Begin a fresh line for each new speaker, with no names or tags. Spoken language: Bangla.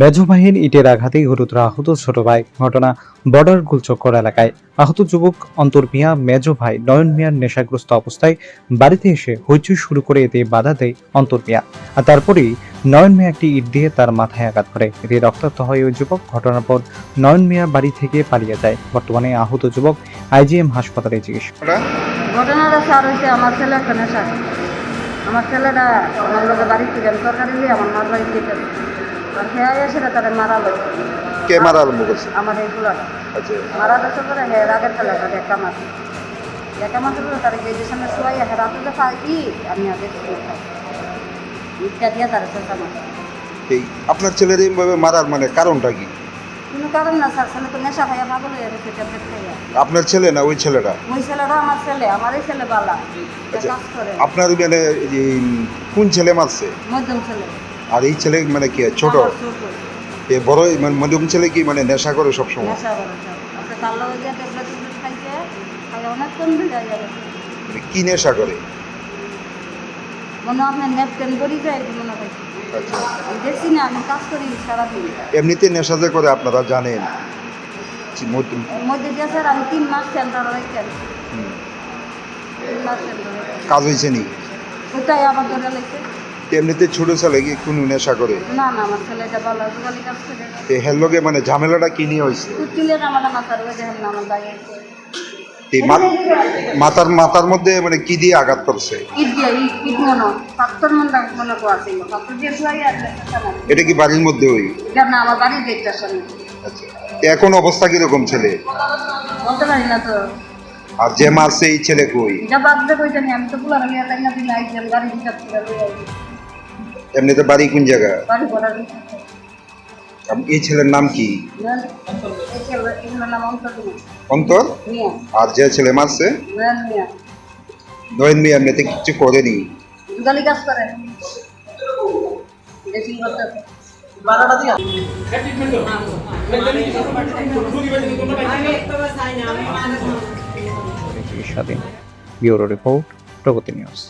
মেজো ভাইয়ের ইটের আঘাতেই গুরুতর আহত ছোট ভাই। ঘটনা বর্ডার গুলচক্কর এলাকায়। আহত যুবক অন্তর মিয়া মেজো ভাই নয়ন মিয়ার নেশাগ্রস্ত অবস্থায় বাড়িতে এসে হইচই শুরু করে এতে বাধা দেয় অন্তর মিয়া, আর তারপরেই নয়ন মিয়া একটি ইট দিয়ে তার মাথায় আঘাত করে। এতে রক্তাক্ত হয় ওই যুবক। ঘটনার পর নয়ন মিয়া বাড়ি থেকে পালিয়ে যায়। বর্তমানে আহত যুবক আইজিএম হাসপাতালে চিকিৎসা।
ঘটনাটা স্যার হয়েছে আমার ছেলে একটা নেশা। আমার ছেলেটা আমার লোকের বাড়ি থেকে সরকারি দিয়ে আমার মার বাড়ি থেকে খেয়ে এসে তাদের মারা লোক
কে মারা আরম্ভ করছে?
আমার এইগুলো
আচ্ছা,
মারা দেশে করে হ্যাঁ রাগের ছেলেটা একটা মাস তার গেটের সামনে শোয়াই হ্যাঁ রাতে দেখা কি আমি আগে ইটটা দিয়ে তার চেষ্টা মারছি।
এই আপনার ছেলের এইভাবে মারার মানে কারণটা কি?
কোনো কারণ না স্যার, ছেলে তো নেশা খাইয়া পাগল হয়ে গেছে ট্যাবলেট খাইয়া।
আপনার ছেলে না ওই ছেলেটা?
ওই ছেলেটা আমার ছেলে, আমারই ছেলে বালা
আচ্ছা,
কাজ করে।
আপনার মানে এই কোন ছেলে মারছে?
মধ্যম ছেলে।
আর এই ছেলে মানে কি ছোট?
আমার ছোট।
এই বড় মানে মধ্যম ছেলে কি মানে নেশা করে সব সময়?
নেশা করে স্যার। আপনি কালো হয়ে যায় ট্যাবলেট খাইতে খাইয়া অনেক কমবে যায় যাবে।
মানে কি নেশা করে?
মনে হয় আপনার নেপটেন করি যায় এটি মনে হয়।
আচ্ছা,
আমি দেখছি না, আমি কাজ করি সারাদিন।
এমনিতে নেশা যে করে আপনারা জানেন?
এর মধ্যে দিয়ে স্যার আমি 3 মাস সেন্টারে রাখতেন।
হুম।
3 মাস সেন্টারে
কাজ হয়েছে নি?
কোথায় আবার ধরে লাগছে?
এমনিতে ছোট ছেলে কি কোনো নেশা করে?
না না, আমার ছেলেটা ভালো জোগালি কাজ করে।
এই হের লগে মানে ঝামেলাটা কি নিয়ে হয়েছে?
কুচিলের আমার মাথার ওই দেখেন না আমার দাঁড়িয়ে
এই মাথার মধ্যে মানে কি দিয়ে আঘাত করছে?
ইট দিয়ে ইট মনে পাত্তর মনে করা ছিল পাত্তর দিয়ে শুয়াই আর
এটা কি বাড়ির মধ্যে ওই?
এটা না আমার বাড়ির গেটটার সামনে।
আচ্ছা, এখন অবস্থা কিরকম ছেলে?
বলতে পারি না তো।
আর যে মারছে এই ছেলে কই?
এটা বাগদে কইতে নি, আমি তো পুলার লিয়া তাই না দিন আইছেন গাড়ি দিতে করে লই আই।
এমনিতে বাড়ি কোন জায়গা?
বাড়ি পড়া দিতে।
এই ছেলের নাম কি?
এই ছেলে এগুলোর নাম অন্তর
অন্তর।
মিয়া।
আর যে ছেলে মারছে
নয়ন মিয়া।
নয়ন মিয়া এমনিতে কিছু করেনি?
গালি কাজ করে। দেখি করতে বারোটা দিয়া
চিকিৎসাধীন। ব্যুরো রিপোর্ট, প্রগতি নিউজ।